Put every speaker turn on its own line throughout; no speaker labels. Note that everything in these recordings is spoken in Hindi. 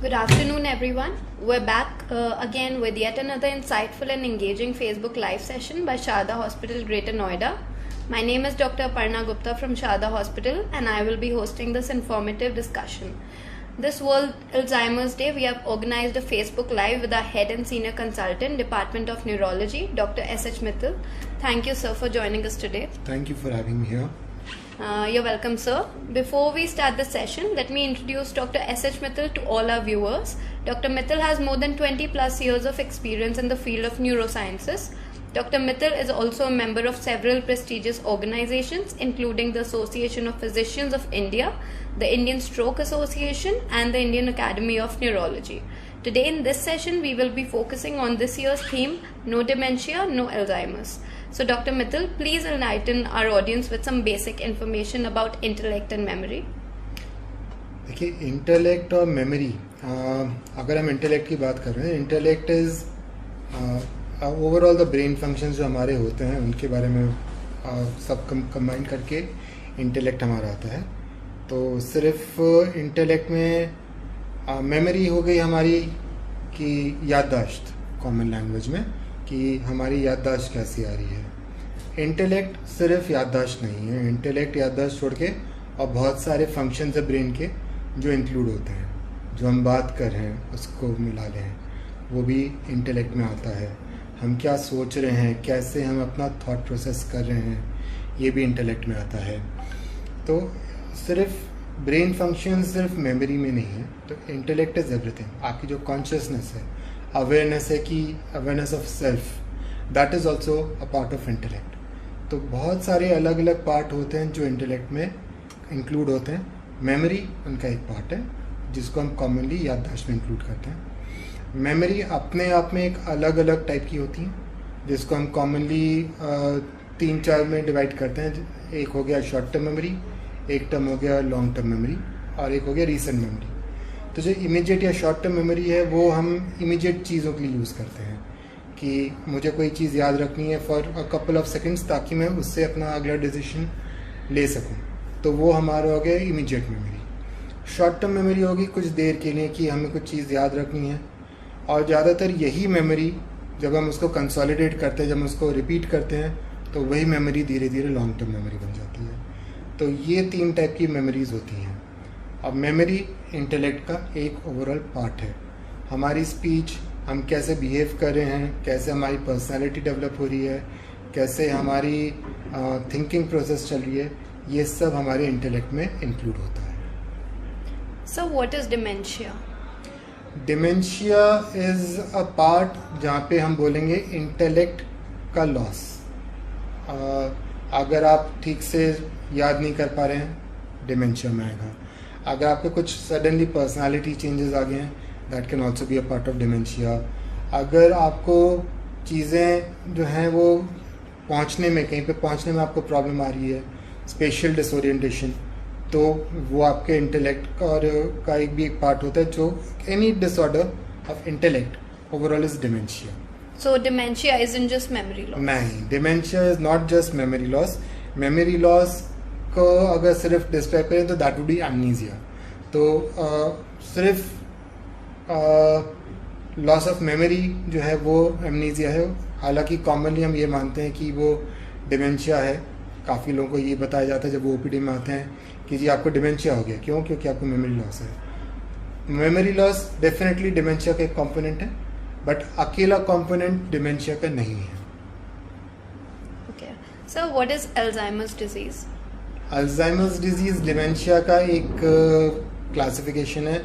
Good afternoon, everyone. We're back again with yet another insightful and engaging Facebook Live session by Sharda Hospital, Greater Noida. My name is Dr. Aparna Gupta from Sharda Hospital, and I will be hosting this informative discussion. This World Alzheimer's Day, we have organized a Facebook Live with our head and senior consultant, Department of Neurology, Dr. S.H. Mittal. Thank you, sir, for joining us today.
Thank you for having me here.
You're welcome, sir. Before we start the session, let me introduce Dr. S.H. Mittal to all our viewers. Dr. Mittal has more than 20 plus years of experience in the field of neurosciences. Dr. Mittal is also a member of several prestigious organizations, including the Association of Physicians of India, the Indian Stroke Association, and the Indian Academy of Neurology. Today in this session, we will be focusing on this year's theme, No Dementia, No Alzheimer's. So Dr. Mittal, please enlighten our audience with some basic information about intellect and memory.
देखिए, इंटेलेक्ट और मेमोरी, अगर हम इंटेलेक्ट की बात कर रहे हैं, intellect is overall the brain functions जो हमारे होते हैं उनके बारे में सब कंबाइन करके इंटेलेक्ट हमारा आता है. तो सिर्फ इंटेलेक्ट में मेमोरी हो गई हमारी कि याददाश्त, कॉमन लैंग्वेज में कि हमारी याददाश्त कैसी आ रही है. इंटेलेक्ट सिर्फ याददाश्त नहीं है. इंटेलेक्ट याददाश्त छोड़ के और बहुत सारे फंक्शंस है ब्रेन के जो इंक्लूड होते हैं. जो हम बात कर रहे हैं उसको मिला लें, वो भी इंटेलेक्ट में आता है. हम क्या सोच रहे हैं, कैसे हम अपना थॉट प्रोसेस कर रहे हैं, ये भी इंटेलेक्ट में आता है. तो सिर्फ ब्रेन फंक्शन सिर्फ मेमोरी में नहीं है. तो इंटेलेक्ट इज एवरीथिंग. आपकी जो कॉन्शियसनेस है, अवेयरनेस है कि awareness of self, that is also a part of intellect. तो बहुत सारे अलग अलग पार्ट होते हैं जो इंटेलेक्ट में इंक्लूड होते हैं. मेमोरी उनका एक पार्ट है जिसको हम कॉमनली याददाश्त में इंक्लूड करते हैं. मेमोरी अपने आप में एक अलग अलग टाइप की होती है जिसको हम कॉमनली 3-4 में डिवाइड करते हैं. एक हो गया शॉर्ट टर्म मेमोरी, एक टर्म हो गया लॉन्ग टर्म मेमोरी, और एक हो गया रीसेंट मेमोरी. तो जो इमीडिएट या शॉर्ट टर्म मेमोरी है वो हम इमीडिएट चीज़ों के लिए यूज़ करते हैं कि मुझे कोई चीज़ याद रखनी है for a couple of seconds ताकि मैं उससे अपना अगला डिसीजन ले सकूं. तो वो हमारा हो गया immediate memory. Short term memory होगी कुछ देर के लिए कि हमें कुछ चीज़ याद रखनी है. और ज़्यादातर यही मेमोरी जब हम उसको कंसोलिडेट करते हैं, जब हम उसको रिपीट करते हैं, तो वही मेमोरी धीरे धीरे लॉन्ग टर्म मेमोरी बन जाती है. तो ये 3 टाइप की मेमोरीज होती हैं. अब मेमोरी इंटेलेक्ट का एक ओवरऑल पार्ट है. हमारी स्पीच, हम कैसे बिहेव कर रहे हैं, कैसे हमारी पर्सनालिटी डेवलप हो रही है, कैसे हमारी थिंकिंग प्रोसेस चल रही है, ये सब हमारे इंटेलेक्ट में इंक्लूड होता है.
So what is dementia?
Dementia is a part जहाँ पे हम बोलेंगे इंटेलेक्ट का लॉस. अगर आप ठीक से याद नहीं कर पा रहे हैं, डिमेंशिया में आएगा. अगर आपके कुछ सडनली पर्सनालिटी चेंजेस आ गए हैं, that can also be a part of dementia. अगर आपको चीज़ें जो हैं वो पहुंचने में, कहीं पे पहुंचने में आपको प्रॉब्लम आ रही है, स्पेशल डिसोरिएंटेशन, तो वो आपके इंटेलेक्ट और का एक भी एक पार्ट होता है. जो any disorder of intellect overall is dementia.
So dementia isn't just memory loss?
नहीं, dementia is not just memory loss. Memory loss को अगर सिर्फ डिस्क्राइब करें तो दैट वुड बी एमनीजिया. तो सिर्फ लॉस ऑफ मेमोरी जो है वो एमनीजिया है. हालांकि कॉमनली हम ये मानते हैं कि वो डिमेंशिया है. काफ़ी लोगों को ये बताया जाता है जब वो ओपीडी में आते हैं कि जी आपको डिमेंशिया हो गया. क्यों? क्योंकि आपको मेमोरी लॉस है. मेमोरी लॉस डेफिनेटली डिमेंशिया का एक कॉम्पोनेंट है, बट अकेला कॉम्पोनेंट डिमेंशिया का नहीं है.
Okay. So what is Alzheimer's disease?
Alzheimer's disease dementia का एक क्लासिफिकेशन है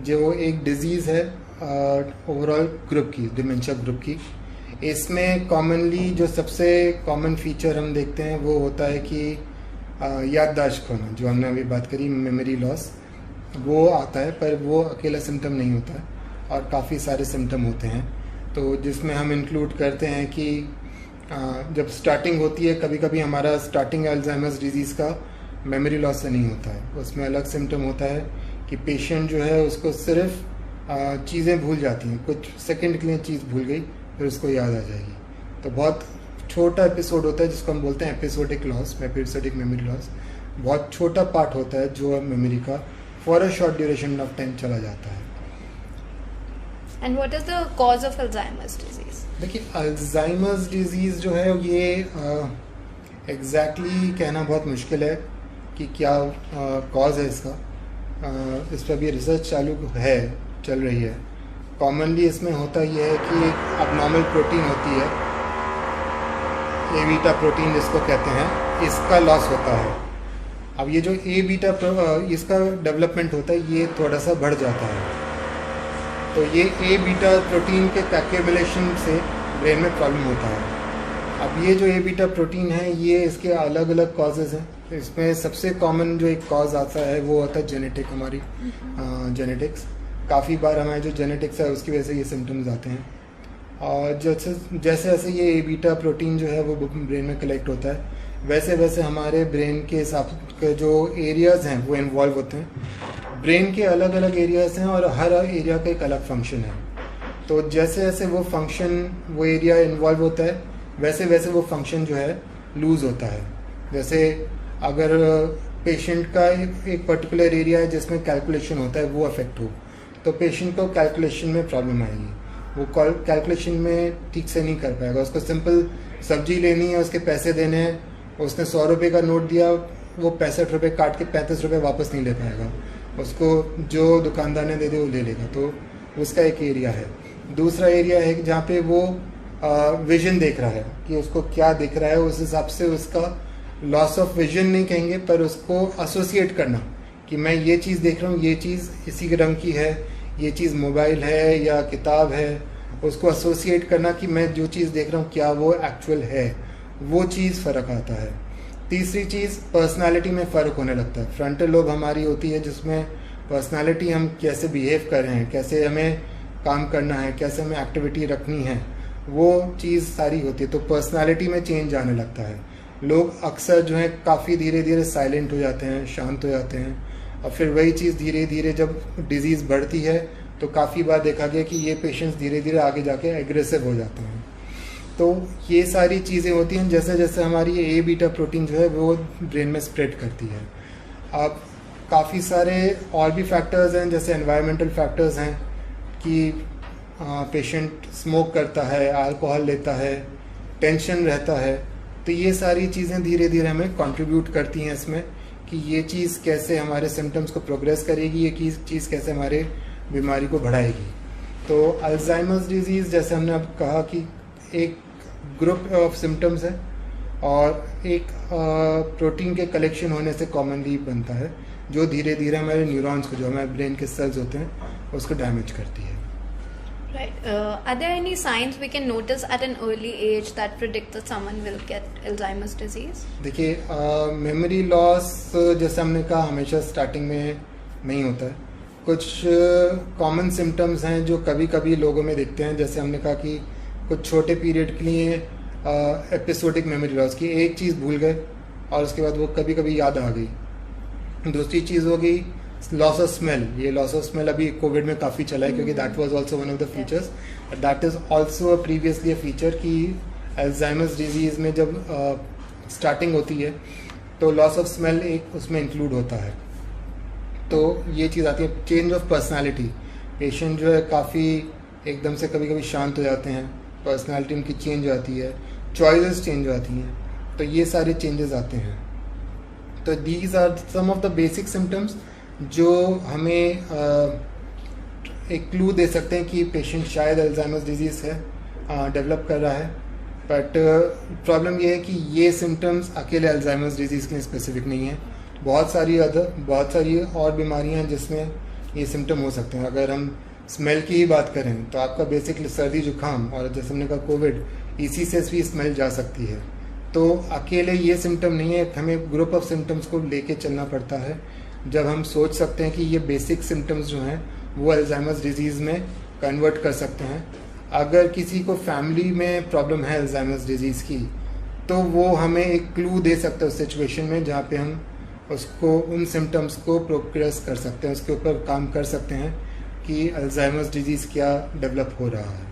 जो एक डिजीज़ है ओवरऑल ग्रुप की, डिमेंशिया ग्रुप की. इसमें कॉमनली जो सबसे कॉमन फीचर हम देखते हैं वो होता है कि याददाश्त खोना, जो हमने अभी बात करी, मेमोरी लॉस, वो आता है. पर वो अकेला सिम्टम नहीं होता है और काफ़ी सारे सिम्टम होते हैं. तो जिसमें हम इंक्लूड करते हैं कि जब स्टार्टिंग होती है, कभी कभी हमारा स्टार्टिंग अल्जाइमर्स डिजीज़ का मेमोरी लॉस से नहीं होता है. उसमें अलग सिम्टम होता है कि पेशेंट जो है उसको सिर्फ चीज़ें भूल जाती हैं. कुछ सेकंड के लिए चीज़ भूल गई, फिर उसको याद आ जाएगी. तो बहुत छोटा एपिसोड होता है जिसको हम बोलते हैं episodic loss, episodic memory loss. बहुत छोटा पार्ट होता है जो मेमोरी का for a short duration of time चला जाता है.
And what is the cause of Alzheimer's disease?
देखिए, अल्जाइमर्स डिजीज़ जो है ये एग्जैक्टली कहना बहुत मुश्किल है कि क्या कॉज है इसका। इस पर भी रिसर्च चल रही है। कॉमनली इसमें होता ये है कि एक अबनॉर्मल प्रोटीन होती है, ए बीटा प्रोटीन जिसको कहते हैं, इसका लॉस होता है। अब ये जो ए बीटा इसका डेवलपमेंट होता है ये थोड़ा सा बढ़ जाता है, तो ये ए बीटा प्रोटीन के एक्यूमुलेशन से ब्रेन में प्रॉब्लम होता है। अब ये जो ए बीटा प्रोटीन है ये इसके अलग अलग कॉजेज़ हैं। इसमें सबसे कॉमन जो एक कॉज आता है वो होता है जेनेटिक, हमारी जेनेटिक्स। काफ़ी बार हमारे जो जेनेटिक्स है उसकी वजह से ये सिम्टम्स आते हैं। और जैसे जैसे ये ए बीटा प्रोटीन जो है वो ब्रेन में कलेक्ट होता है, वैसे वैसे हमारे ब्रेन के हिसाब के जो एरियाज़ हैं वो इन्वॉल्व होते हैं। ब्रेन के अलग अलग एरियाज़ हैं और हर एरिया का एक अलग फंक्शन है। तो जैसे जैसे वो एरिया इन्वॉल्व होता है वैसे वैसे वो फंक्शन जो है लूज़ होता है। जैसे अगर पेशेंट का एक पर्टिकुलर एरिया है जिसमें कैलकुलेशन होता है वो अफेक्ट हो, तो पेशेंट को कैलकुलेशन में प्रॉब्लम आएगी, वो कैलकुलेशन में ठीक से नहीं कर पाएगा। उसको सिंपल सब्जी लेनी है, उसके पैसे देने हैं, उसने 100 रुपये का नोट दिया, वो 65 रुपये काट के 35 रुपये वापस नहीं ले पाएगा। उसको जो दुकानदार ने दे दे वो ले लेगा। तो उसका एक एरिया है। दूसरा एरिया है जहाँ पे वो विजन देख रहा है कि उसको क्या दिख रहा है, उस हिसाब से उसका लॉस ऑफ विजन नहीं कहेंगे पर उसको एसोसिएट करना कि मैं ये चीज़ देख रहा हूँ, ये चीज़ इसी रंग की है, ये चीज़ मोबाइल है या किताब है, उसको एसोसिएट करना कि मैं जो चीज़ देख रहा हूँ क्या वो एक्चुअल है, वो चीज़ फ़र्क आता है। तीसरी चीज़ पर्सनालिटी में फ़र्क होने लगता है। फ्रंटल लोब हमारी होती है जिसमें पर्सनालिटी, हम कैसे बिहेव कर रहे हैं, कैसे हमें काम करना है, कैसे हमें एक्टिविटी रखनी है, वो चीज़ सारी होती है। तो पर्सनालिटी में चेंज आने लगता है। लोग अक्सर जो है काफ़ी धीरे धीरे साइलेंट हो जाते हैं, शांत हो जाते हैं, और फिर वही चीज़ धीरे धीरे जब डिजीज़ बढ़ती है तो काफ़ी बार देखा गया कि ये पेशेंट्स धीरे धीरे आगे जाके एग्रेसिव हो जाते हैं। तो ये सारी चीज़ें होती हैं जैसे जैसे हमारी ये ए बीटा प्रोटीन जो है वो ब्रेन में स्प्रेड करती है। अब काफ़ी सारे और भी फैक्टर्स हैं, जैसे एनवायरमेंटल फैक्टर्स हैं कि पेशेंट स्मोक करता है, अल्कोहल लेता है, टेंशन रहता है। तो ये सारी चीज़ें धीरे धीरे हमें कंट्रीब्यूट करती हैं इसमें कि ये चीज़ कैसे हमारे सिम्टम्स को प्रोग्रेस करेगी, ये चीज़ कैसे हमारे बीमारी को बढ़ाएगी। तो अल्जाइमर्स डिजीज़ जैसे हमने अब कहा कि एक ग्रुप ऑफ सिम्टम्स है और एक प्रोटीन के कलेक्शन होने से कॉमनली बनता है, जो धीरे धीरे हमारे न्यूरॉन्स को, जो हमारे ब्रेन के सेल्स होते हैं, उसको डैमेज करती है।
Right. Are there any signs we can notice at an early age that predict that someone will get Alzheimer's disease?
देखिए, मेमोरी लॉस जैसे हमने कहा हमेशा स्टार्टिंग में नहीं होता है। कुछ कॉमन सिम्टम्स हैं जो कभी कभी लोगों में दिखते हैं। जैसे हमने कहा कि कुछ छोटे पीरियड के लिए एपिसोडिक मेमोरी लॉस की, एक चीज़ भूल गए और उसके बाद वो कभी कभी याद आ गई। दूसरी चीज़ हो गई लॉस ऑफ स्मेल। ये लॉस ऑफ स्मेल अभी कोविड में काफ़ी चला है क्योंकि that was also one of the features. That is also previously a feature कि अल्जाइमर्स डिजीज़ में जब स्टार्टिंग होती है तो लॉस ऑफ स्मेल एक उसमें इंक्लूड होता है। तो ये चीज़ आती है। चेंज ऑफ पर्सनालिटी, पेशेंट जो है काफ़ी एकदम से कभी कभी शांत हो जाते हैं, पर्सनालिटी उनकी चेंज हो जाती है, चॉइसेस चेंज हो जाती हैं, तो ये सारे चेंजेस आते हैं। तो these are some of the basic symptoms जो हमें एक क्लू दे सकते हैं कि पेशेंट शायद अल्जाइमर्स डिजीज़ है, डेवलप कर रहा है। बट प्रॉब्लम ये है कि ये सिम्टम्स अकेले अल्जाइमर्स डिजीज़ के लिए स्पेसिफिक नहीं है। बहुत सारी और बीमारियां हैं जिसमें ये सिम्टम हो सकते हैं। अगर हम स्मेल की ही बात करें तो आपका बेसिकली सर्दी जुकाम और जैसे हमने कहा कोविड, इसी से भी स्मेल जा सकती है। तो अकेले ये सिम्टम नहीं है, हमें ग्रुप ऑफ सिम्टम्स को लेके चलना पड़ता है जब हम सोच सकते हैं कि ये बेसिक सिम्टम्स जो हैं वो अल्जाइमर्स डिजीज़ में कन्वर्ट कर सकते हैं। अगर किसी को फैमिली में प्रॉब्लम है अल्जाइमर्स डिजीज़ की तो वो हमें एक क्लू दे सकता है उस सिचुएशन में जहाँ पे हम उसको उन सिम्टम्स को प्रोग्रेस कर सकते हैं, उसके ऊपर काम कर सकते हैं कि अल्जाइमर्स डिजीज़ क्या डेवलप हो रहा है।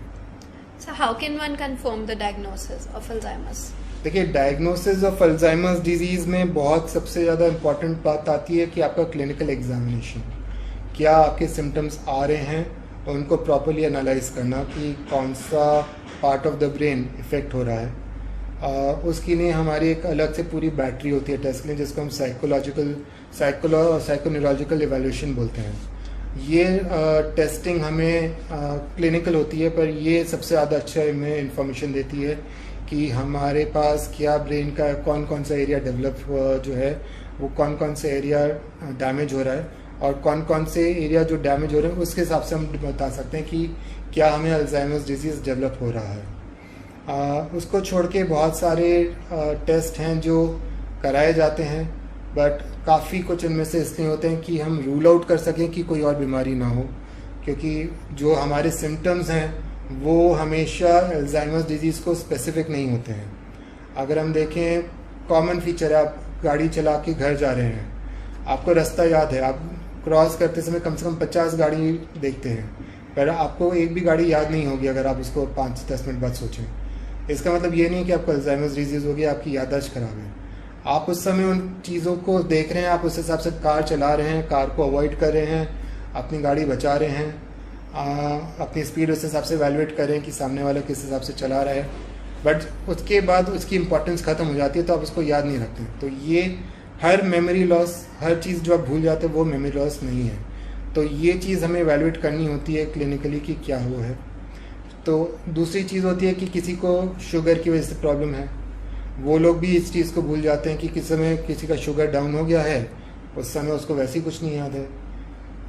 So how can one confirm the diagnosis of Alzheimer's?
देखिए, डायग्नोसिस ऑफ अल्जाइमर्स डिजीज़ में बहुत सबसे ज़्यादा इम्पॉर्टेंट बात आती है कि आपका क्लिनिकल एग्जामिनेशन, क्या आपके सिम्टम्स आ रहे हैं और उनको प्रॉपर्ली एनालाइज करना कि कौन सा part of the brain effect हो रहा है। उसके लिए हमारी एक अलग से पूरी बैटरी होती है टेस्ट के लिए, जिसको हम साइकोन्यूरोलॉजिकल इवैल्यूएशन बोलते हैं। ये टेस्टिंग हमें क्लिनिकल होती है, पर ये सबसे ज़्यादा अच्छा हमें इंफॉर्मेशन देती है कि हमारे पास क्या ब्रेन का कौन कौन सा एरिया डेवलप जो है वो कौन कौन से एरिया डैमेज हो रहा है, और कौन कौन से एरिया जो डैमेज हो रहे हैं उसके हिसाब से हम बता सकते हैं कि क्या हमें अल्जाइमर्स डिजीज़ डेवलप हो रहा है। उसको छोड़ के बहुत सारे टेस्ट हैं जो कराए जाते हैं, बट काफ़ी कुछ इनमें से इसलिए होते हैं कि हम रूल आउट कर सकें कि कोई और बीमारी ना हो, क्योंकि जो हमारे सिम्टम्स हैं वो हमेशा अल्जाइमर्स डिजीज़ को स्पेसिफिक नहीं होते हैं। अगर हम देखें, कॉमन फीचर है, आप गाड़ी चला के घर जा रहे हैं, आपको रास्ता याद है, आप क्रॉस करते समय कम से कम 50 गाड़ी देखते हैं, पर आपको एक भी गाड़ी याद नहीं होगी अगर आप उसको 5-10 मिनट बाद सोचें। इसका मतलब ये नहीं कि आपको अल्जाइमर्स डिजीज़ होगी, आपकी याददाश्त खराब है। आप उस समय उन चीज़ों को देख रहे हैं, आप उस हिसाब से कार चला रहे हैं, कार को अवॉइड कर रहे हैं, अपनी गाड़ी बचा रहे हैं, अपनी स्पीड उस हिसाब से एवेलुएट कर रहे हैं कि सामने वाला किस हिसाब से चला रहा है, बट उसके बाद उसकी इंपॉर्टेंस ख़त्म हो जाती है, तो आप उसको याद नहीं रखते। तो ये हर मेमोरी लॉस, हर चीज़ जो आप भूल जाते हैं वो मेमोरी लॉस नहीं है। तो ये चीज़ हमें एवेलुएट करनी होती है क्लिनिकली कि क्या वो है। तो दूसरी चीज़ होती है कि किसी को शुगर की वजह से प्रॉब्लम है, वो लोग भी इस चीज़ को भूल जाते हैं कि किस समय किसी का शुगर डाउन हो गया है, उस समय उसको वैसे ही कुछ नहीं याद है।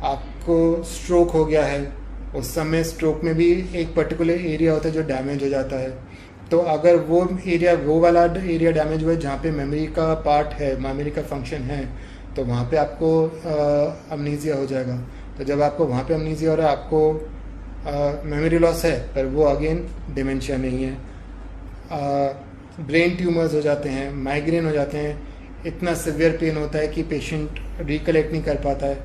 आपको स्ट्रोक हो गया है, उस समय स्ट्रोक में भी एक पर्टिकुलर एरिया होता है जो डैमेज हो जाता है। तो अगर वो वाला एरिया डैमेज हुआ है जहाँ पे मेमोरी का पार्ट है, मेमोरी का फंक्शन है, तो वहाँ पे आपको अमनीजिया हो जाएगा। तो जब आपको वहाँ पे अमनीजिया हो रहा है, आपको मेमोरी लॉस है, पर वो अगेन डिमेंशिया नहीं है। ब्रेन ट्यूमर्स हो जाते हैं, माइग्रेन हो जाते हैं, इतना सिवियर पेन होता है कि पेशेंट रिकलेक्ट नहीं कर पाता है,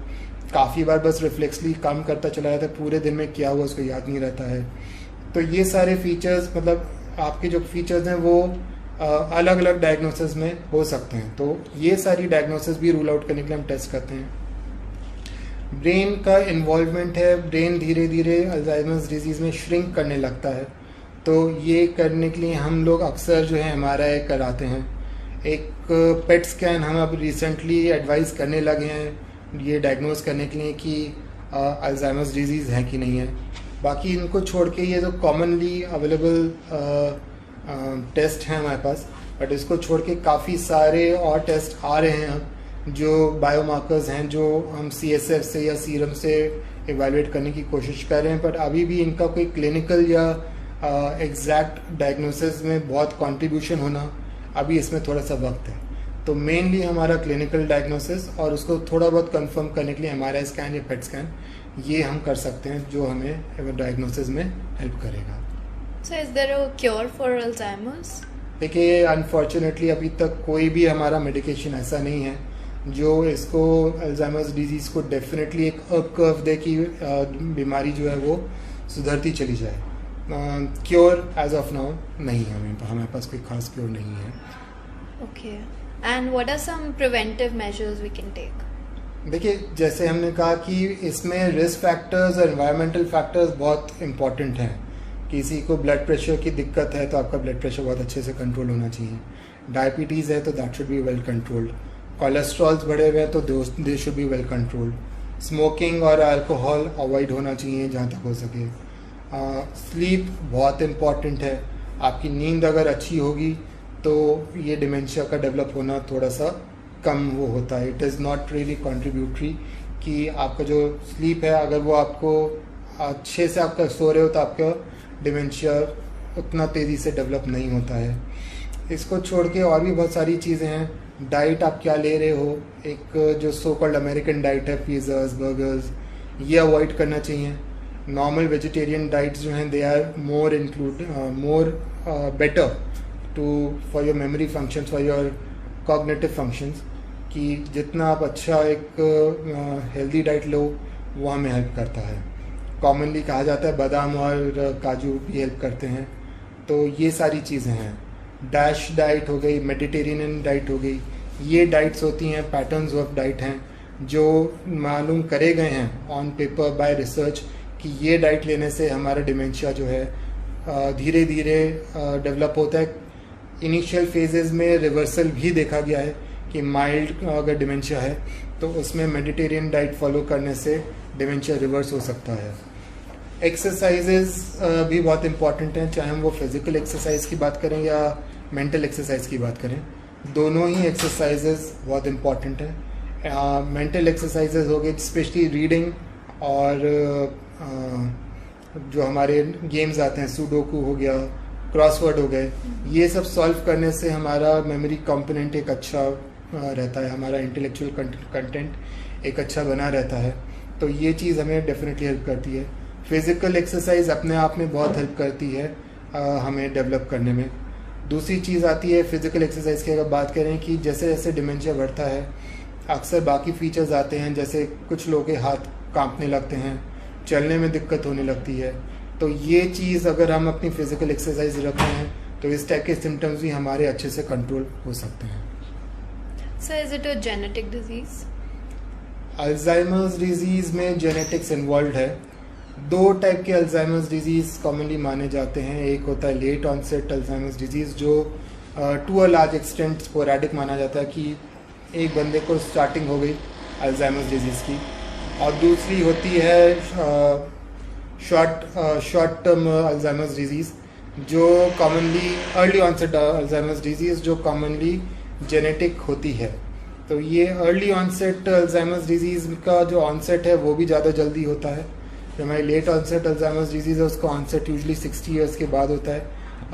काफ़ी बार बस रिफ्लेक्सली काम करता चला जाता है, पूरे दिन में क्या हुआ उसको याद नहीं रहता है। तो ये सारे फीचर्स, मतलब आपके जो फीचर्स हैं वो अलग अलग डायग्नोसिस में हो सकते हैं। तो ये सारी डायग्नोसिस भी रूल आउट करने के लिए हम टेस्ट करते हैं। ब्रेन का इन्वॉल्वमेंट है, ब्रेन धीरे धीरे अल्जाइमर्स डिजीज़ में श्रिंक करने लगता है, तो ये करने के लिए हम लोग अक्सर जो है MRI कराते हैं। एक पेट स्कैन हम अब रिसेंटली एडवाइस करने लगे हैं ये डायग्नोज करने के लिए कि अल्जाइमर्स डिजीज़ है कि नहीं है। बाकी इनको छोड़ के ये जो कॉमनली अवेलेबल टेस्ट हैं हमारे पास, बट इसको छोड़ के काफ़ी सारे और टेस्ट आ रहे हैं जो बायोमार्कर्स हैं, जो हम CSF से या सीरम से एवेलुएट करने की कोशिश कर रहे हैं, बट अभी भी इनका कोई क्लिनिकल या एग्जैक्ट डायग्नोसिस में बहुत कंट्रीब्यूशन होना अभी इसमें थोड़ा सा वक्त है। तो मेनली हमारा क्लिनिकल डायग्नोसिस और उसको थोड़ा बहुत कंफर्म करने के लिए MRI स्कैन या पेट स्कैन ये हम कर सकते हैं, जो हमें डायग्नोसिस में हेल्प करेगा।
So is there a cure for Alzheimer's?
देखिए, अनफॉर्चुनेटली अभी तक कोई भी हमारा मेडिकेशन ऐसा नहीं है जो इसको अल्जाइमर्स डिजीज़ को डेफिनेटली एक अप कर्व दे कि बीमारी जो है वो सुधरती चली जाए। क्योर एज ऑफ नाउ नहीं है, हमारे पास कोई खास क्योर नहीं है।
Okay. And what are some preventive measures we can take?
देखिए, जैसे हमने कहा कि इसमें रिस्क फैक्टर्स और एनवायरमेंटल फैक्टर्स बहुत इम्पॉर्टेंट हैं। किसी को ब्लड प्रेशर की दिक्कत है तो आपका ब्लड प्रेशर बहुत अच्छे से कंट्रोल होना चाहिए। डायबिटीज़ है तो that should be well controlled. Cholesterols बढ़े हुए हैं तो they should be well controlled. Smoking और अल्कोहल अवॉइड होना चाहिए जहाँ तक हो सके। स्लीप बहुत इम्पॉर्टेंट है। आपकी नींद अगर अच्छी होगी तो ये डिमेंशिया का डेवलप होना थोड़ा सा कम वो होता है। It is not really contributory कि आपका जो स्लीप है, अगर वो आपको अच्छे से आपका सो रहे हो तो आपका डिमेंशिया उतना तेज़ी से डेवलप नहीं होता है। इसको छोड़ के और भी बहुत सारी चीज़ें हैं। डाइट आप क्या ले रहे हो, एक जो सो कॉल्ड अमेरिकन डाइट है, पिज़्ज़ास, बर्गर्स, ये अवॉइड करना चाहिए। नॉर्मल वेजिटेरियन डाइट्स जो हैं they are more better for your memory functions, for your cognitive functions, कि जितना आप अच्छा एक हेल्दी डाइट लो वो हमें हेल्प करता है। कॉमनली कहा जाता है बादाम और काजू भी हेल्प करते हैं। तो ये सारी चीज़ें हैं। डैश डाइट हो गई, मेडिटेरेनियन डाइट हो गई, ये डाइट्स होती हैं, पैटर्न्स ऑफ डाइट हैं जो मालूम करे गए हैं ऑन पेपर बाय रिसर्च कि ये डाइट लेने से हमारा डिमेंशिया जो है धीरे धीरे डेवलप होता है। इनिशियल फेजेस में रिवर्सल भी देखा गया है कि माइल्ड अगर डिमेंशिया है तो उसमें मेडिटेरियन डाइट फॉलो करने से डिमेंशिया रिवर्स हो सकता है। एक्सरसाइजेज भी बहुत इंपॉर्टेंट हैं, चाहे हम वो फिजिकल एक्सरसाइज की बात करें या मेंटल एक्सरसाइज की बात करें, दोनों ही एक्सरसाइजेज बहुत इंपॉर्टेंट हैं। मेंटल एक्सरसाइजेज हो गए, स्पेशली रीडिंग और जो हमारे गेम्स आते हैं, सुडोकू हो गया, क्रॉसवर्ड हो गए, ये सब सॉल्व करने से हमारा मेमोरी कंपोनेंट एक अच्छा रहता है, हमारा इंटेलेक्चुअल कंटेंट एक अच्छा बना रहता है। तो ये चीज़ हमें डेफिनेटली हेल्प करती है। फिजिकल एक्सरसाइज अपने आप में बहुत हेल्प करती है हमें डेवलप करने में। दूसरी चीज़ आती है फिजिकल एक्सरसाइज की, अगर बात करें कि जैसे जैसे डिमेंशिया बढ़ता है अक्सर बाकी फीचर्स आते हैं, जैसे कुछ लोगों के हाथ कांपने लगते हैं, चलने में दिक्कत होने लगती है। तो ये चीज़ अगर हम अपनी फिजिकल एक्सरसाइज रखते हैं तो इस टाइप के सिम्टम्स भी हमारे अच्छे से कंट्रोल हो सकते हैं।
So is it a genetic disease?
Alzheimer's disease में जेनेटिक्स इन्वॉल्व है। दो टाइप के अल्जाइमर्स डिजीज कॉमनली माने जाते हैं। एक होता है लेट ऑनसेट अल्जाइमर्स डिजीज, जो to a large extent sporadic माना जाता है कि एक बंदे को स्टार्टिंग हो गई अल्जाइमर्स डिजीज की। और दूसरी होती है शॉर्ट टर्म अल्जाइमर्स डिजीज, जो commonly early onset Alzheimer's disease जो कॉमनली जेनेटिक होती है। तो ये अर्ली ऑनसेट अल्जाइमर्स डिजीज का जो ऑनसेट है वो भी ज़्यादा जल्दी होता है। जो हमारी लेट ऑनसेट अल्जाइमर्स डिजीज है उसका ऑनसेट यूजली 60 ईयर्स के बाद होता है।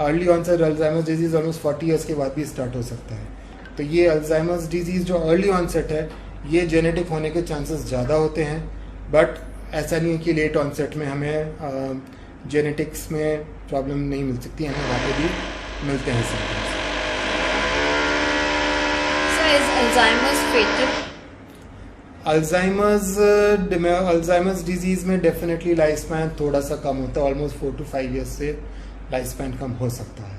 Early onset Alzheimer's disease almost 40 years के बाद भी स्टार्ट हो सकता है। तो ये अल्जाइमर्स डिजीज जो अर्ली ऑनसेट है ये जेनेटिक होने के चांसेस ज़्यादा होते हैं, बट ऐसा नहीं है कि लेट ऑनसेट में हमें जेनेटिक्स में प्रॉब्लम नहीं मिल सकती, हमें वहाँ पे भी मिलते हैं symptoms.
Is Alzheimer's fatal?
Alzheimer's disease में डेफिनेटली लाइफ स्पैन थोड़ा सा कम होता है, ऑलमोस्ट 4 to 5 ईयर्स से लाइफ स्पैन कम हो सकता है।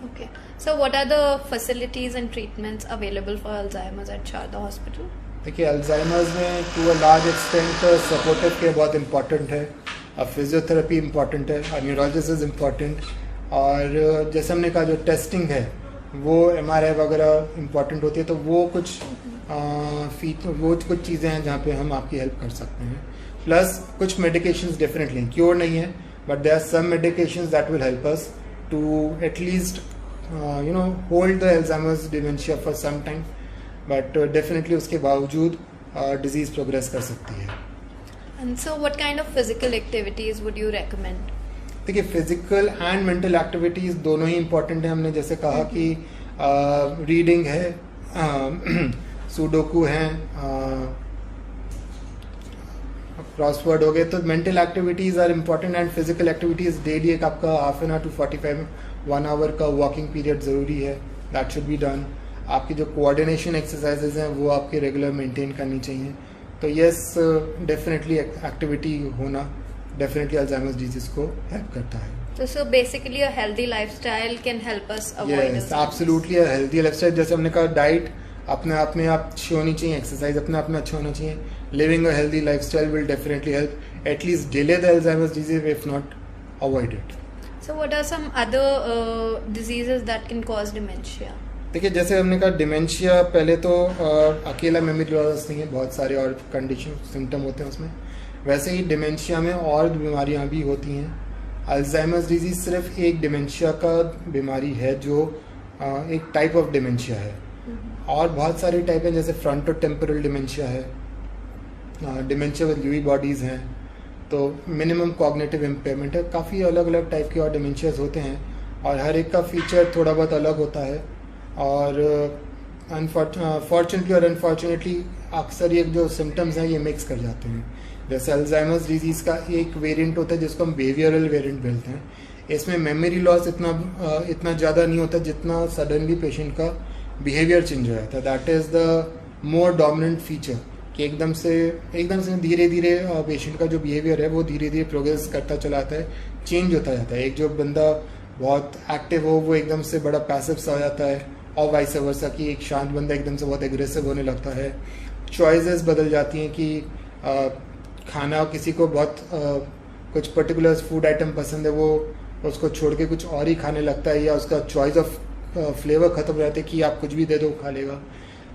Okay. So what are the facilities and treatments available for Alzheimer's at Sharda Hospital?
देखिए, अल्जाइमर्स में to a large extent supportive care बहुत इंपॉर्टेंट है, फिजियोथेरेपी इंपॉर्टेंट है, न्यूरोलॉजिस्ट इज इम्पॉर्टेंट, और जैसे हमने कहा जो टेस्टिंग है वो MRI वगैरह इम्पॉर्टेंट होती है। तो वो कुछ कुछ चीज़ें हैं जहाँ पे हम आपकी हेल्प कर सकते हैं। प्लस कुछ मेडिकेशंस डेफिनेटली क्योर नहीं है, but there are some medications that will help us to at least hold the Alzheimer's dementia for some time, but definitely उसके बावजूद डिजीज प्रोग्रेस कर सकती है।
And so what kind of physical activities would you recommend?
देखिए, फिजिकल एंड मेंटल एक्टिविटीज़ दोनों ही इम्पोर्टेंट है। हमने जैसे कहा कि रीडिंग है, सुडोकू है, क्रॉसवर्ड हो गए, तो mental activities are important and physical activities daily एक आपका half an hour to 1 hour का वॉकिंग पीरियड ज़रूरी है, दैट शुड बी डन। आपकी जो कोऑर्डिनेशन एक्सरसाइजेज हैं वो आपके रेगुलर मेंटेन करनी चाहिए। तो यस, डेफिनेटली एक्टिविटी होना डेफिनेटली अल्जाइमर्स डिजीज को हेल्प करता है।
So basically a healthy lifestyle can help us avoid
Yes, absolutely a healthy lifestyle। जैसे हमने कहा, डाइट अपने आप में अच्छी होनी चाहिए, एक्सरसाइज अपने आप में अच्छा होना चाहिए। Living a healthy lifestyle will definitely help at least delay the Alzheimer's disease if not avoid it.
So what are some other diseases that can cause dementia?
देखिए, जैसे हमने कहा डिमेंशिया पहले तो अकेला मेमोरी लॉस नहीं है, बहुत सारे और कंडीशन सिम्टम होते हैं उसमें। वैसे ही डिमेंशिया में और बीमारियां भी होती हैं। अल्जाइमर्स डिजीज सिर्फ एक डिमेंशिया का बीमारी है जो एक टाइप ऑफ डिमेंशिया है, और बहुत सारे टाइप हैं, जैसे फ्रंटो टेम्पोरल डिमेंशिया है, डिमेंशिया विद ल्यूई बॉडीज़ हैं, तो मिनिमम कॉग्निटिव इम्पेयरमेंट है। काफ़ी अलग अलग टाइप के और डिमेंशियाज होते हैं, और हर एक का फीचर थोड़ा बहुत अलग होता है। और फॉर्चुनेटली और अनफॉर्चुनेटली अक्सर ये जो सिम्टम्स हैं ये मिक्स कर जाते हैं। जैसे अल्जाइमर्स डिजीज़ का एक वेरिएंट होता है जिसको हम बिहेवियरल वेरिएंट बोलते हैं। इसमें मेमोरी लॉस इतना ज़्यादा नहीं होता जितना सडनली पेशेंट का बिहेवियर चेंज हो जाता है। That is the more dominant feature, कि एकदम से धीरे धीरे पेशेंट का जो बिहेवियर है वो धीरे धीरे प्रोग्रेस करता चला आता है, चेंज होता जाता है। एक जो बंदा बहुत एक्टिव हो वो एकदम से बड़ा पैसिव सा हो जाता है, और वाइस वर्सा कि एक शांत बंदा एकदम से बहुत एग्रेसिव होने लगता है। चॉइसेस बदल जाती हैं कि खाना किसी को बहुत कुछ पर्टिकुलर फूड आइटम पसंद है, वो उसको छोड़ के कुछ और ही खाने लगता है, या उसका चॉइस ऑफ फ्लेवर ख़त्म हो जाता है कि आप कुछ भी दे दो खा लेगा।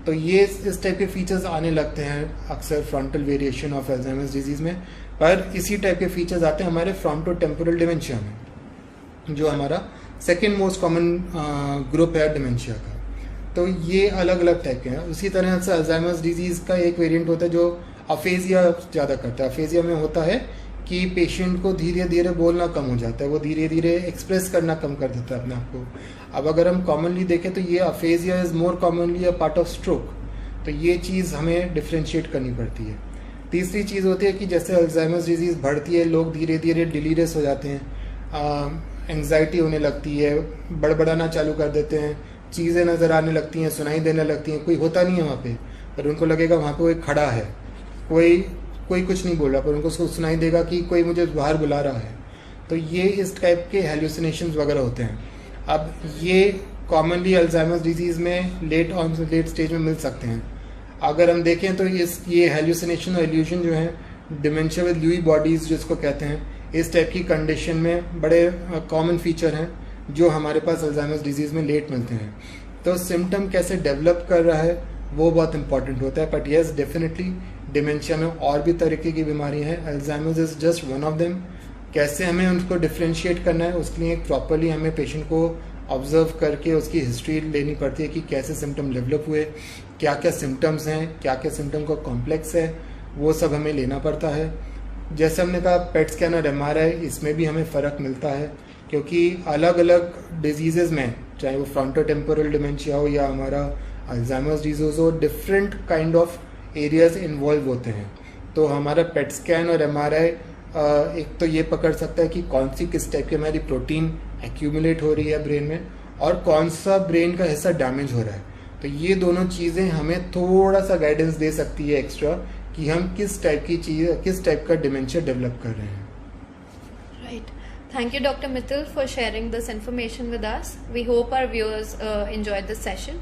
तो ये इस टाइप के फीचर्स आने लगते हैं अक्सर frontal variation of Alzheimer's disease में। पर इसी टाइप के फीचर्स आते हैं हमारे फ्रंटो टेम्पोरल डिमेंशिया में, जो हमारा सेकेंड मोस्ट कॉमन ग्रुप है डिमेंशिया का। तो ये अलग अलग टाइप के हैं। उसी तरह से अल्जाइमर्स डिजीज़ का एक वेरिएंट होता है जो अफेजिया ज़्यादा करता है। अफेजिया में होता है कि पेशेंट को धीरे धीरे बोलना कम हो जाता है, वो धीरे धीरे एक्सप्रेस करना कम कर देता है अपने आप को। अब अगर हम कॉमनली देखें तो ये aphasia is more commonly a part of stroke, तो ये चीज़ हमें डिफ्रेंशिएट करनी पड़ती है। तीसरी चीज़ होती है कि जैसे अल्जाइमर्स डिजीज़ बढ़ती है, लोग धीरे धीरे डिलीरियस हो जाते हैं, एंग्जाइटी होने लगती है, बड़बड़ाना चालू कर देते हैं, चीज़ें नज़र आने लगती हैं, सुनाई देने लगती हैं, कोई होता नहीं है वहाँ पे, पर उनको लगेगा वहाँ पे कोई खड़ा है, कोई कुछ नहीं बोल रहा, पर उनको सुनाई देगा कि कोई मुझे बाहर बुला रहा है। तो ये इस टाइप के हेल्यूसिनेशंस वगैरह होते हैं। अब ये कॉमनली अल्जाइमर्स डिजीज़ में लेट स्टेज में मिल सकते हैं। अगर हम देखें तो ये हेल्यूसिनेशन और इल्यूजन जो है डिमेंशिया विद लुई बॉडीज़ जिसको कहते हैं, इस टाइप की कंडीशन में बड़े कॉमन फीचर हैं जो हमारे पास अल्जाइमर्स डिजीज़ में लेट मिलते हैं। तो सिम्टम कैसे डेवलप कर रहा है वो बहुत इंपॉर्टेंट होता है। बट येस, डेफिनेटली डिमेंशिया में और भी तरीके की बीमारियां हैं, Alzheimer's is just one of them. कैसे हमें उनको डिफ्रेंशिएट करना है, उसके लिए प्रॉपरली हमें पेशेंट को ऑब्जर्व करके उसकी हिस्ट्री लेनी पड़ती है कि कैसे सिम्टम डेवलप हुए, क्या क्या सिम्टम्स हैं, क्या क्या सिम्टम का कॉम्प्लेक्स है, वो सब हमें लेना पड़ता है। जैसे हमने कहा पेट स्कैन और MRI, इसमें भी हमें फ़र्क मिलता है, क्योंकि अलग अलग डिजीज़ में, चाहे वो फ्रंटो टेम्पोरल डिमेंशिया हो या हमारा अल्जाइमर्स डिजीज़ हो, different kind of areas involve होते हैं। तो हमारा पेट स्कैन और MRI एक तो ये पकड़ सकता है कि कौन सी किस टाइप की हमारी प्रोटीन एक्यूमुलेट हो रही है ब्रेन में, और कौन सा ब्रेन का हिस्सा डैमेज हो रहा है। तो ये दोनों चीज़ें हमें थोड़ा सा गाइडेंस दे सकती है एक्स्ट्रा कि हम किस टाइप का डिमेंशिया डेवलप कर रहे हैं।
Right. Thank you, Dr. Mittal, for sharing this information with us. We hope our viewers enjoyed this session.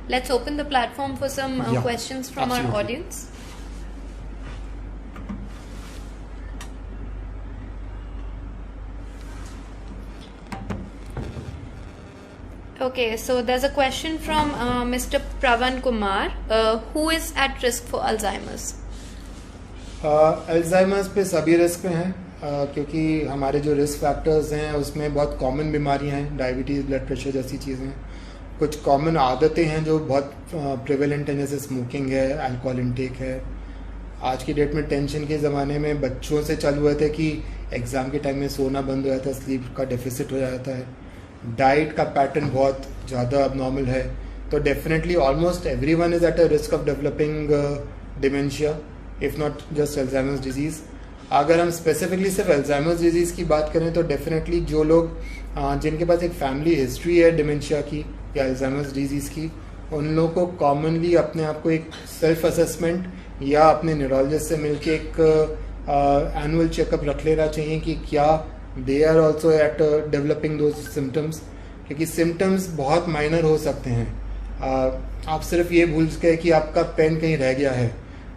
Let's open the platform for some questions from our audience. Okay, so there's a question from Mr. Pravan Kumar. Who is at risk for Alzheimer's?
Alzheimer's पे सभी रिस्क हैं, क्योंकि हमारे जो रिस्क फैक्टर्स हैं उसमें बहुत कॉमन बीमारियां हैं, डायबिटीज़, ब्लड प्रेशर जैसी चीज़ें। कुछ कॉमन आदतें हैं जो बहुत प्रिवेलेंट हैं, जैसे स्मोकिंग है, अल्कोहल इंटेक है। आज की डेट में टेंशन के ज़माने में बच्चों से चालू हुए थे कि एग्ज़ाम के टाइम में सोना बंद हो जाता है, स्लीप का डेफिसिट हो जाता है, डाइट का पैटर्न बहुत ज़्यादा अबनॉर्मल है। तो definitely almost everyone is at a risk of developing dementia, if not just Alzheimer's disease. अगर हम स्पेसिफिकली सिर्फ अल्जाइमर्स डिजीज़ की बात करें तो डेफिनेटली जो लोग जिनके पास एक फैमिली हिस्ट्री है डिमेंशिया की या अल्जाइमर्स डिजीज़ की, उन लोगों को कॉमनली अपने आप को एक सेल्फ असेसमेंट या अपने न्यूरोलॉजिस्ट से मिलके एक एनुअल चेकअप रख लेना चाहिए कि क्या they are also at developing दो सिम्टम्स, क्योंकि सिम्टम्स बहुत माइनर हो सकते हैं। आप सिर्फ ये भूल गए कि आपका पेन कहीं रह गया है,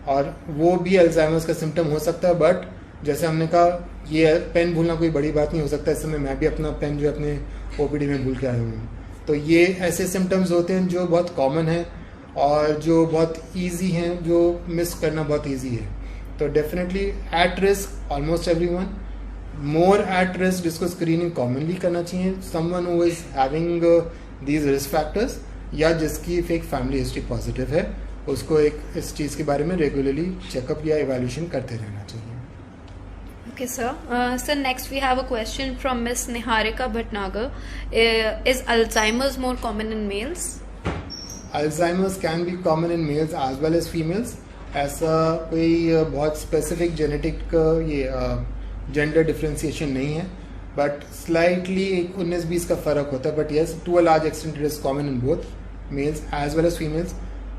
और वो भी अल्जाइमर्स का सिम्टम हो सकता है। बट जैसे हमने कहा, ये पेन भूलना कोई बड़ी बात नहीं हो सकता। इस समय मैं भी अपना पेन जो अपने OPD में भूल के आया हूँ। तो ये ऐसे सिम्टम्स होते हैं जो बहुत कॉमन हैं और जो बहुत ईजी हैं, जो मिस करना बहुत ईजी है। तो definitely at risk almost everyone, more at risk जिसको स्क्रीनिंग कॉमनली करना चाहिए, someone who is having these risk factors, या जिसकी एक फैमिली हिस्ट्री पॉजिटिव है, उसको एक इस चीज़ के बारे में रेगुलरली चेकअप या इवैल्यूएशन करते रहना चाहिए।
Okay, sir. Sir, next we have a question from Miss Niharika Bhatnagar. Is Alzheimer's more common in males?
Alzheimer's can be common in males as well as females. ऐसा कोई बहुत स्पेसिफिक जेनेटिक जेंडर डिफ्रेंसिएशन नहीं है, बट स्लाइटली 19-20 का फ़र्क होता है। But yes, to a large extent it is common in both males as well as females.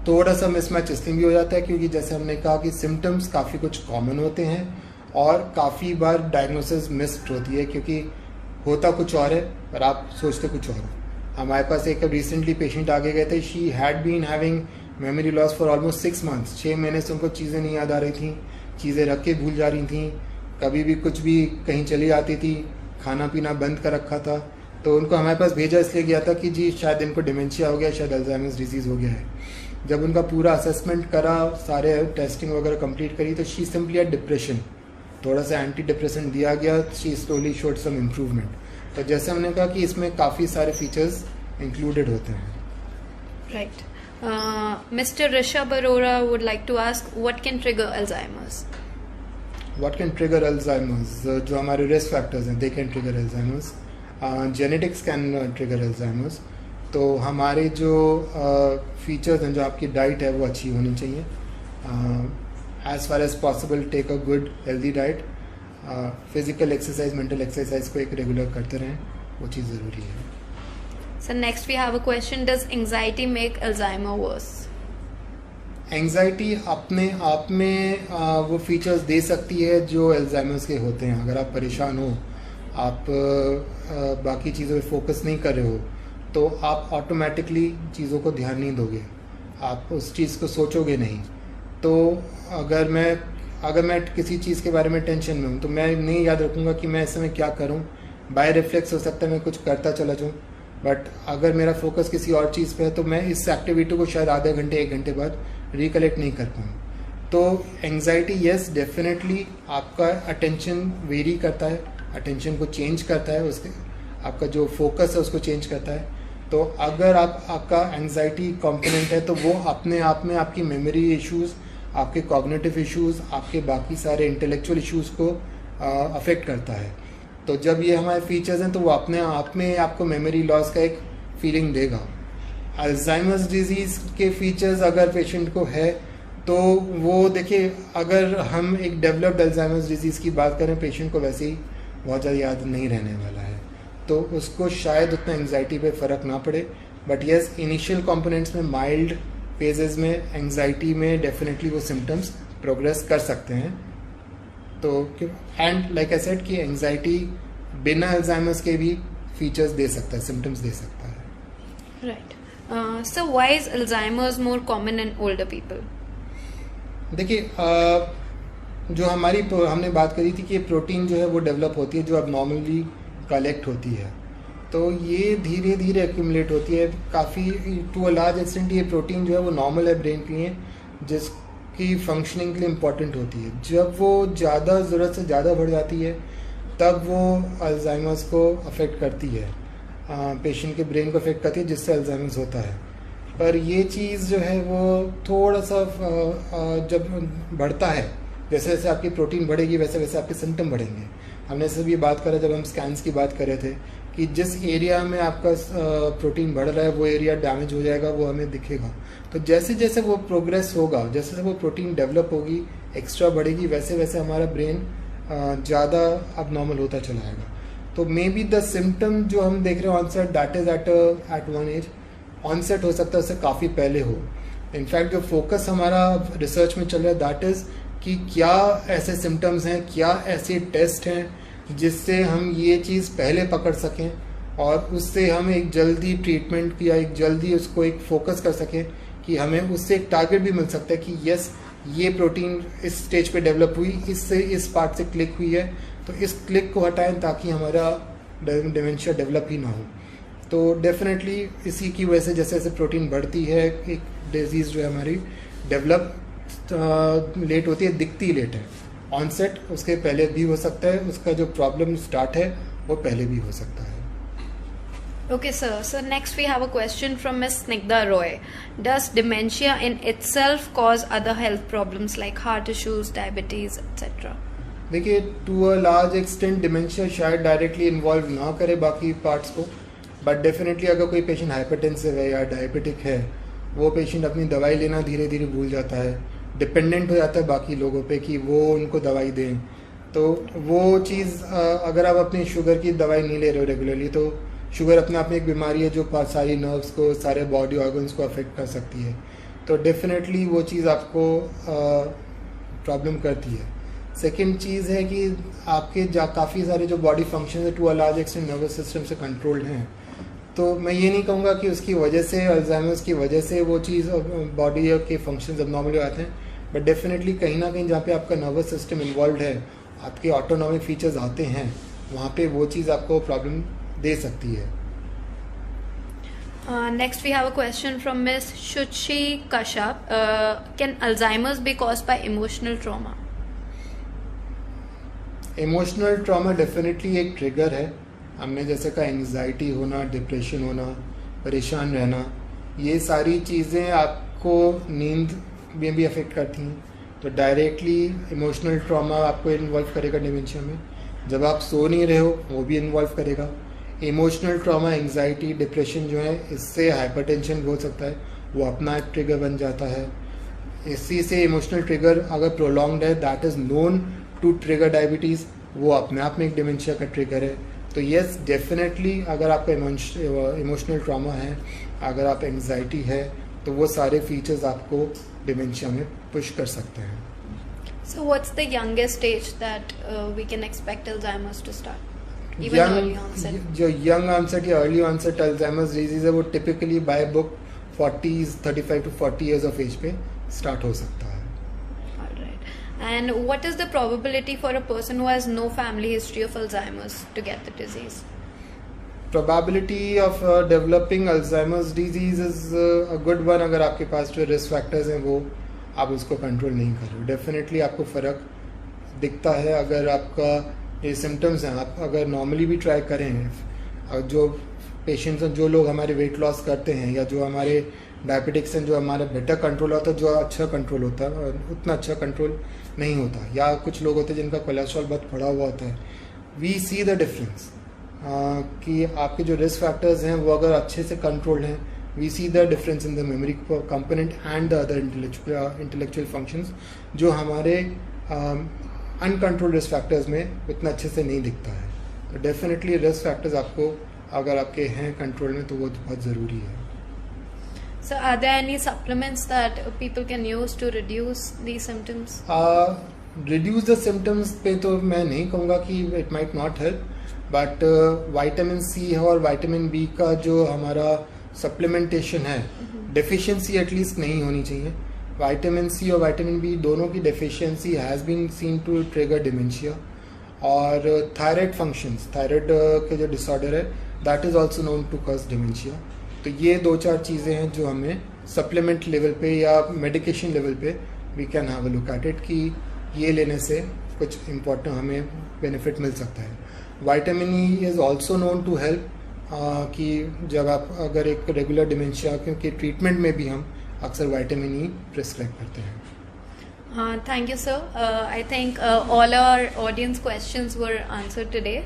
थोड़ा सा मिसमैच इसलिए भी हो जाता है क्योंकि जैसे हमने कहा कि सिम्टम्स काफ़ी कुछ कॉमन होते हैं और काफ़ी बार डायग्नोसिस मिस्ड होती है, क्योंकि होता कुछ और है पर आप सोचते कुछ और हो। हमारे पास एक रिसेंटली पेशेंट आगे गए थे, she had been having memory loss for almost 6 months। 6 महीने से उनको चीज़ें नहीं याद आ रही थी, चीज़ें रख के भूल जा रही थी, कभी भी कुछ भी कहीं चली जाती थी, खाना पीना बंद कर रखा था। तो उनको हमारे पास भेजा इसलिए गया था कि जी शायद इनको डिमेंशिया हो गया, शायद अल्जाइमर्स डिजीज़ हो गया है। जब उनका पूरा असेसमेंट करा, सारे टेस्टिंग वगैरह कंप्लीट करी, तो शी सिंपली हैड डिप्रेशन। थोड़ा सा एंटी डिप्रेसेंट दिया गया, she slowly showed some improvement. तो जैसे हमने कहा कि इसमें काफ़ी सारे फीचर्स इंक्लूडेड होते हैं।
Right. Mr. Rishabh Arora would like to ask, what can trigger Alzheimer's?
What can trigger Alzheimer's? जो हमारे रिस्क फैक्टर्स हैं, they can trigger Alzheimer's. Genetics can trigger Alzheimer's. तो हमारे जो फीचर्स हैं, जो आपकी डाइट है वो अच्छी होनी चाहिए. As far as possible take a good healthy diet. Physical exercise, mental exercise को एक रेगुलर करते रहें, वो चीज़ ज़रूरी है.
So next we have a question, does anxiety make Alzheimer worse?
Anxiety अपने आप में वो फीचर्स दे सकती है जो अल्जाइमर्स के होते हैं. अगर आप परेशान हो, आप बाकी चीज़ों पे फोकस नहीं कर रहे हो, तो आप ऑटोमेटिकली चीज़ों को ध्यान नहीं दोगे, आप उस चीज़ को सोचोगे नहीं. तो अगर मैं किसी चीज़ के बारे में टेंशन में हूँ, तो मैं नहीं याद रखूँगा कि मैं इस समय क्या करूँ. बाय रिफ्लेक्स हो सकता है मैं कुछ करता चला जाऊँ, बट अगर मेरा फोकस किसी और चीज़ पे है, तो मैं इस एक्टिविटी को शायद आधे घंटे 1 घंटे बाद रिकलेक्ट नहीं कर पाऊँ. तो एंग्जाइटी येस डेफिनेटली आपका अटेंशन वेरी करता है, अटेंशन को चेंज करता है, उसके आपका जो फोकस है उसको चेंज करता है. तो अगर आपका एंग्जाइटी कंपोनेंट है, तो वो अपने आप में आपकी मेमोरी इश्यूज़, आपके कॉग्निटिव इश्यूज़, आपके बाकी सारे इंटेलेक्चुअल इश्यूज़ को अफेक्ट करता है. तो जब ये हमारे फीचर्स हैं, तो वो अपने आप में आपको मेमोरी लॉस का एक फीलिंग देगा. अल्जाइमर्स डिजीज़ के फीचर्स अगर पेशेंट को है, तो वो देखिए, अगर हम एक डेवलप्ड अल्जाइमर्स डिजीज़ की बात करें, पेशेंट को वैसे ही बहुत ज़्यादा याद नहीं रहने वाला है, तो उसको शायद उतना एंग्जाइटी पे फ़र्क ना पड़े. बट येस, इनिशियल कंपोनेंट्स में, माइल्ड फेजेस में, एंग्जाइटी में डेफिनेटली वो सिम्टम्स प्रोग्रेस कर सकते हैं. तो एंड लाइक आई सेड कि एंग्जाइटी बिना अल्जाइमर्स के भी फीचर्स दे सकता है, सिम्टम्स दे सकता है.
Right. So why is Alzheimer's more common in older people?
देखिए, जो हमने बात करी थी कि प्रोटीन जो है वो डेवलप होती है, जो अब नॉर्मली कलेक्ट होती है, तो ये धीरे धीरे एक्यूमुलेट होती है काफ़ी टू अ लार्ज एक्सटेंट. ये प्रोटीन जो है वो नॉर्मल है ब्रेन के लिए, जिसकी फंक्शनिंग के लिए इम्पॉर्टेंट होती है. जब वो ज़्यादा ज़रूरत से ज़्यादा बढ़ जाती है, तब वो अल्जाइमर्स को अफेक्ट करती है, पेशेंट के ब्रेन को अफेक्ट करती है, जिससे अल्जाइमर्स होता है. पर ये चीज़ जो है वो थोड़ा सा जब बढ़ता है, जैसे जैसे आपकी प्रोटीन बढ़ेगी, वैसे वैसे आपके सिम्टम बढ़ेंगे. हमने इससे भी बात करा जब हम स्कैन्स की बात कर रहे थे, कि जिस एरिया में आपका प्रोटीन बढ़ रहा है, वो एरिया डैमेज हो जाएगा, वो हमें दिखेगा. तो जैसे जैसे वो प्रोग्रेस होगा, जैसे जैसे वो प्रोटीन डेवलप होगी, एक्स्ट्रा बढ़ेगी, वैसे वैसे हमारा ब्रेन ज़्यादा अब नॉर्मल होता चला जाएगा. तो मे बी द सिम्टम जो हम देख रहे हैं onset, that is at one age. Onset हो सकता है उससे काफ़ी पहले हो. इनफैक्ट जो फोकस हमारा रिसर्च में चल रहा है, दैट इज़ कि क्या ऐसे सिम्टम्स हैं, क्या ऐसे टेस्ट हैं जिससे हम ये चीज़ पहले पकड़ सकें, और उससे हम एक जल्दी ट्रीटमेंट या एक जल्दी उसको एक फोकस कर सकें, कि हमें उससे एक टारगेट भी मिल सकता है कि यस, ये प्रोटीन इस स्टेज पे डेवलप हुई, इससे इस पार्ट से क्लिक हुई है, तो इस क्लिक को हटाएं ताकि हमारा डिमेंशिया डेवलप ही ना हो. तो डेफिनेटली इसी की वजह से जैसे जैसे प्रोटीन बढ़ती है, एक डिजीज़ जो है हमारी डेवलप लेट होती है, दिखती लेट है. ऑनसेट उसके पहले भी हो सकता है, उसका जो प्रॉब्लम स्टार्ट है वो पहले भी हो सकता है.
Okay, sir. So next we have a question from Ms. Snigdha Roy. Does dementia in itself cause other health problems like heart issues, diabetes, etc.?
देखिए, to a large extent dementia शायद डायरेक्टली इन्वॉल्व ना करे बाकी पार्ट्स को, बट डेफिनेटली अगर कोई पेशेंट हाइपरटेंसिव है या डायबिटिक है, वो पेशेंट अपनी दवाई लेना धीरे धीरे भूल जाता है, डिपेंडेंट हो जाता है बाकी लोगों पे कि वो उनको दवाई दें. तो वो चीज़, अगर आप अपनी शुगर की दवाई नहीं ले रहे हो रेगुलरली, तो शुगर अपने आप में एक बीमारी है जो सारी नर्व्स को, सारे बॉडी ऑर्गन्स को अफेक्ट कर सकती है. तो डेफिनेटली वो चीज़ आपको प्रॉब्लम करती है. सेकेंड चीज़ है कि आपके काफ़ी सारे जो बॉडी फंक्शन है to a large extent nervous system से कंट्रोल्ड हैं. तो मैं ये नहीं कहूँगा कि उसकी वजह से, अल्जाइमर्स की वजह से वो चीज़ बॉडी के फंक्शंस अब नॉर्मल हो जाते हैं, बट डेफिनेटली कहीं ना कहीं जहाँ पे आपका नर्वस सिस्टम इन्वॉल्व है, आपके ऑटोनॉमिक फीचर्स आते हैं, वहाँ पे वो चीज़ आपको प्रॉब्लम दे सकती है.
Next, we have a question from Miss Shuchi Kashyap. Can Alzheimer's be caused by emotional trauma?
Emotional trauma definitely एक ट्रिगर है. हमने जैसे कहा एंग्जाइटी होना, डिप्रेशन होना, परेशान रहना, ये सारी चीज़ें आपको नींद में भी अफेक्ट करती हैं. तो डायरेक्टली इमोशनल ट्रॉमा आपको इन्वॉल्व करेगा डिमेंशिया में. जब आप सो नहीं रहे हो वो भी इन्वॉल्व करेगा. इमोशनल ट्रॉमा, एंग्जाइटी, डिप्रेशन जो है, इससे हाइपरटेंशन हो सकता है, वो अपना एक ट्रिगर बन जाता है. इसी से इमोशनल ट्रिगर अगर प्रोलॉन्ग्ड है, that is known to trigger diabetes, वो अपने आप में एक डिमेंशिया का ट्रिगर है. तो येस, डेफिनेटली अगर आपका इमोशनल ट्रॉमा है, अगर आप एंग्जाइटी है, तो वो सारे फीचर्स आपको डिमेंशिया में पुश कर सकते हैं.
So what's the youngest age that we can expect Alzheimer's to start? Even early onset.
जो यंग ऑनसेट या अर्ली ऑनसेट अल्जाइमर्स डिजीज है, वो typically by book 35 to 40 years of age पे स्टार्ट हो सकता है.
Alright. And what is the probability for a person who has no family history of Alzheimer's to get the disease?
Probability of developing Alzheimer's disease is a good one. अगर आपके पास जो रिस्क फैक्टर्स हैं वो आप उसको कंट्रोल नहीं कर रहे हो, डेफिनेटली आपको फ़र्क दिखता है. अगर आपका ये सिम्टम्स हैं, आप अगर नॉर्मली भी ट्राई करें, जो पेशेंट्स हैं, जो लोग हमारे वेट लॉस करते हैं या जो हमारे डायबिटिक्स हैं, जो हमारा बेटर कंट्रोल होता है, जो अच्छा कंट्रोल होता है, उतना अच्छा कंट्रोल नहीं होता, या कुछ लोग होते हैं जिनका कोलेस्ट्रॉल बहुत बढ़ा हुआ होता है, वी सी द डिफरेंस कि आपके जो रिस्क फैक्टर्स हैं वो अगर अच्छे से कंट्रोल हैं, we see the difference in the memory component and the other intellectual functions, जो हमारे अनकंट्रोल्ड रिस्क फैक्टर्स में उतना अच्छे से नहीं दिखता है. तो डेफिनेटली रिस्क फैक्टर्स आपको अगर आपके हैं कंट्रोल में, तो वो बहुत ज़रूरी है.
So are there any supplements that people can use to reduce these symptoms?
Reduce the symptoms पे तो मैं नहीं कहूँगा कि it might not help, but vitamin C और विटामिन बी का जो हमारा सप्लीमेंटेशन है, डेफिशिएंसी एटलीस्ट नहीं होनी चाहिए. विटामिन सी और विटामिन बी दोनों की deficiency has been seen to trigger dementia. और थायराइड फंक्शंस, थायराइड के जो डिसऑर्डर है, that is also known to cause dementia. तो ये 2-4 चीज़ें हैं जो हमें सप्लीमेंट लेवल पे या मेडिकेशन लेवल पे we can have a look at it, कि ये लेने से कुछ इम्पोर्टेंट हमें बेनिफिट मिल सकता है. Vitamin E is also known to help, कि जब आप अगर एक रेगुलर डिमेंशिया, क्योंकि ट्रीटमेंट में भी हम अक्सर विटामिन ई प्रिस्क्राइब करते हैं.
Thank you, sir. I think all our audience questions were answered today.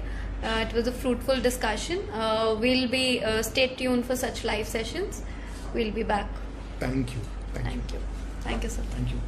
It was a fruitful discussion. We'll be stay tuned for such live sessions. We'll be back.
Thank you.
Thank you. Thank you, sir.
Thank you.